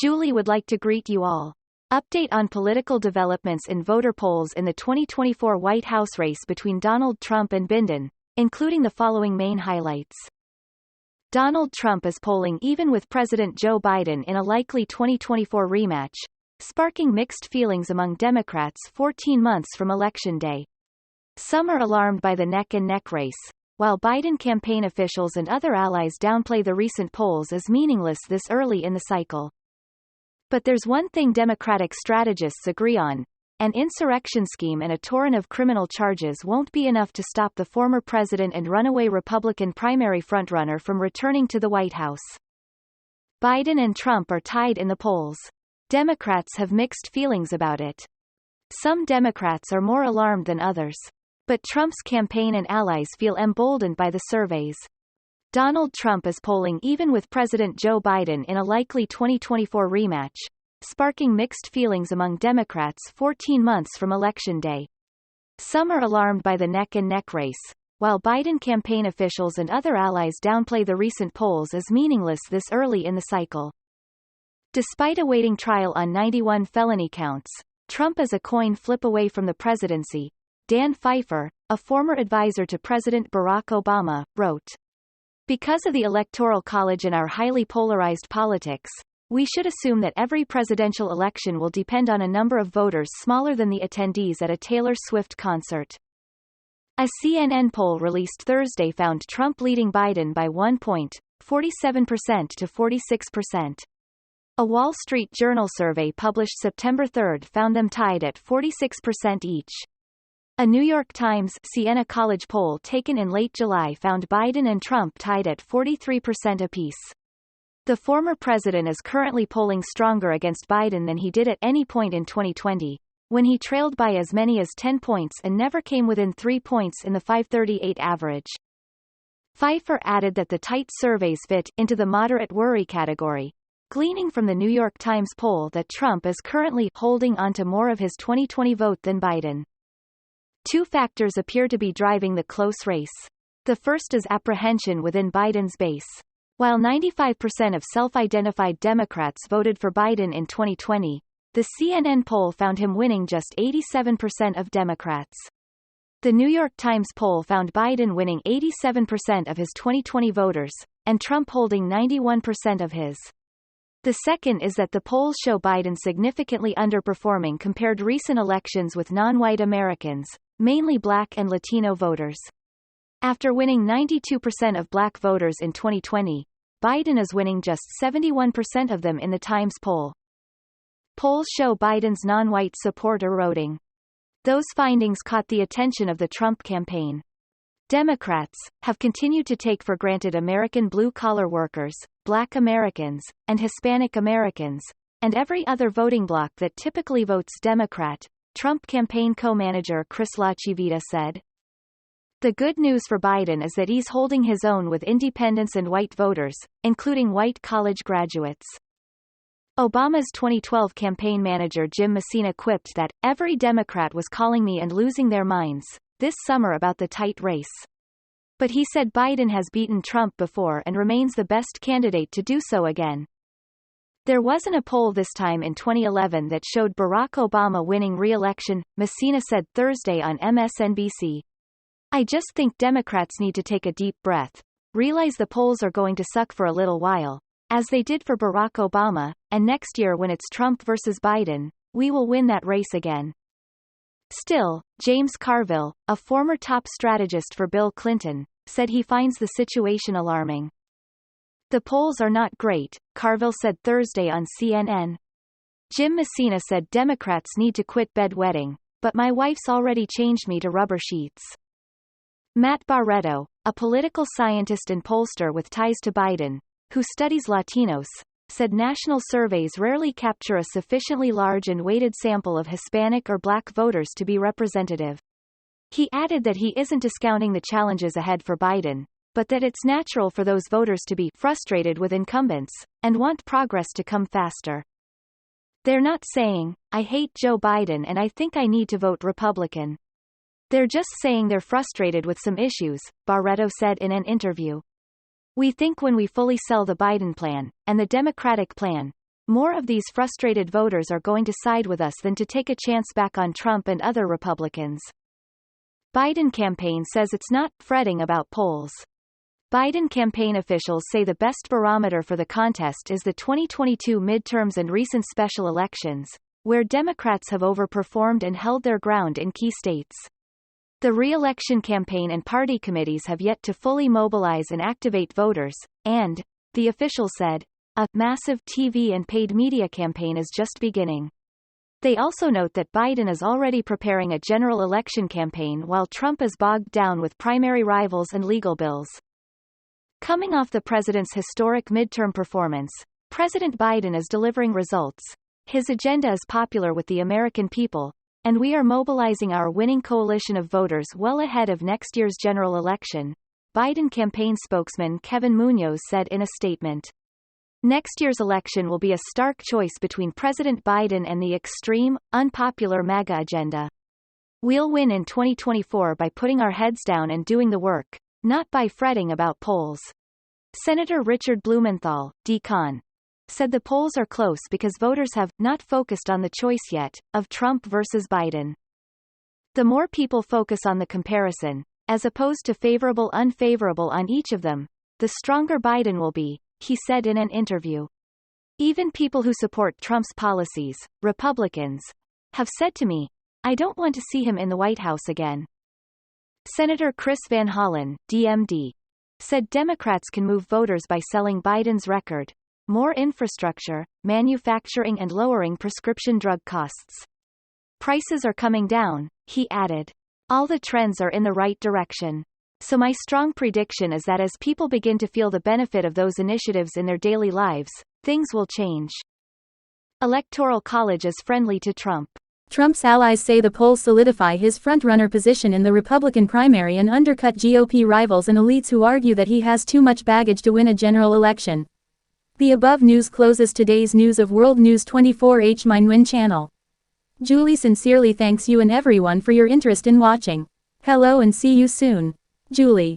Julie would like to greet you all. Update on political developments in voter polls in the 2024 White House race between Donald Trump and Biden, including the following main highlights. Donald Trump is polling even with President Joe Biden in a likely 2024 rematch, sparking mixed feelings among Democrats 14 months from Election Day. Some are alarmed by the neck-and-neck race, while Biden campaign officials and other allies downplay the recent polls as meaningless this early in the cycle. But there's one thing Democratic strategists agree on: an insurrection scheme and a torrent of criminal charges won't be enough to stop the former president and runaway Republican primary frontrunner from returning to the White House. Biden and Trump are tied in the polls. Democrats have mixed feelings about it. Some Democrats are more alarmed than others. But Trump's campaign and allies feel emboldened by the surveys. Donald Trump is polling even with President Joe Biden in a likely 2024 rematch, sparking mixed feelings among Democrats 14 months from Election Day. Some are alarmed by the neck-and-neck race, while Biden campaign officials and other allies downplay the recent polls as meaningless this early in the cycle. Despite awaiting trial on 91 felony counts, Trump is a coin flip away from the presidency, Dan Pfeiffer, a former advisor to President Barack Obama, wrote. Because of the Electoral College and our highly polarized politics, we should assume that every presidential election will depend on a number of voters smaller than the attendees at a Taylor Swift concert. A CNN poll released Thursday found Trump leading Biden by 1 point, 47% to 46%. A Wall Street Journal survey published September 3 found them tied at 46% each. A New York Times Siena College poll taken in late July found Biden and Trump tied at 43% apiece. The former president is currently polling stronger against Biden than he did at any point in 2020, when he trailed by as many as 10 points and never came within 3 points in the 538 average. Pfeiffer added that the tight surveys fit into the moderate worry category, gleaning from the New York Times poll that Trump is currently holding on to more of his 2020 vote than Biden. Two factors appear to be driving the close race. The first is apprehension within Biden's base. While 95% of self-identified Democrats voted for Biden in 2020, the CNN poll found him winning just 87% of Democrats. The New York Times poll found Biden winning 87% of his 2020 voters, and Trump holding 91% of his. The second is that the polls show Biden significantly underperforming compared recent elections with non-white Americans, mainly Black and Latino voters. After winning 92% of Black voters in 2020, Biden is winning just 71% of them in the Times poll. Polls show Biden's non-white support eroding. Those findings caught the attention of the Trump campaign. Democrats have continued to take for granted American blue-collar workers, Black Americans, and Hispanic Americans, and every other voting bloc that typically votes Democrat, Trump campaign co-manager Chris LaChivita said. The good news for Biden is that he's holding his own with independents and white voters, including white college graduates. Obama's 2012 campaign manager Jim Messina quipped that, "Every Democrat was calling me and losing their minds this summer about the tight race." But he said Biden has beaten Trump before and remains the best candidate to do so again. There wasn't a poll this time in 2011 that showed Barack Obama winning re-election, Messina said Thursday on MSNBC. "I just think Democrats need to take a deep breath, realize the polls are going to suck for a little while, as they did for Barack Obama, and next year when it's Trump versus Biden, we will win that race again." Still, James Carville, a former top strategist for Bill Clinton, said he finds the situation alarming. "The polls are not great," Carville said Thursday on CNN. Jim Messina said Democrats need to quit bedwetting, "but my wife's already changed me to rubber sheets." Matt Barreto, a political scientist and pollster with ties to Biden, who studies Latinos, said national surveys rarely capture a sufficiently large and weighted sample of Hispanic or Black voters to be representative. He added that he isn't discounting the challenges ahead for Biden, but that it's natural for those voters to be frustrated with incumbents, and want progress to come faster. "They're not saying, 'I hate Joe Biden and I think I need to vote Republican.' They're just saying they're frustrated with some issues," Barreto said in an interview. "We think when we fully sell the Biden plan, and the Democratic plan, more of these frustrated voters are going to side with us than to take a chance back on Trump and other Republicans. Biden campaign says it's not fretting about polls. Biden campaign officials say the best barometer for the contest is the 2022 midterms and recent special elections, where Democrats have overperformed and held their ground in key states. The re-election campaign and party committees have yet to fully mobilize and activate voters, and, the official said, a massive TV and paid media campaign is just beginning. They also note that Biden is already preparing a general election campaign while Trump is bogged down with primary rivals and legal bills. Coming off the president's historic midterm performance, President Biden is delivering results. His agenda is popular with the American people, and we are mobilizing our winning coalition of voters well ahead of next year's general election, Biden campaign spokesman Kevin Munoz said in a statement. Next year's election will be a stark choice between President Biden and the extreme, unpopular MAGA agenda. We'll win in 2024 by putting our heads down and doing the work, not by fretting about polls. Senator Richard Blumenthal, D-Con, said the polls are close because voters have not focused on the choice yet, of Trump versus Biden. The more people focus on the comparison, as opposed to favorable-unfavorable on each of them, the stronger Biden will be, he said in an interview. Even people who support Trump's policies, Republicans, have said to me, I don't want to see him in the White House again. Senator Chris Van Hollen, DMD, said Democrats can move voters by selling Biden's record, more infrastructure, manufacturing and lowering prescription drug costs. Prices are coming down, he added. All the trends are in the right direction. So my strong prediction is that as people begin to feel the benefit of those initiatives in their daily lives, things will change. Electoral College is friendly to Trump. Trump's allies say the polls solidify his front-runner position in the Republican primary and undercut GOP rivals and elites who argue that he has too much baggage to win a general election. The above news closes today's News of World News 24H my Nguyen channel. Julie sincerely thanks you and everyone for your interest in watching. Hello and see you soon. Julie.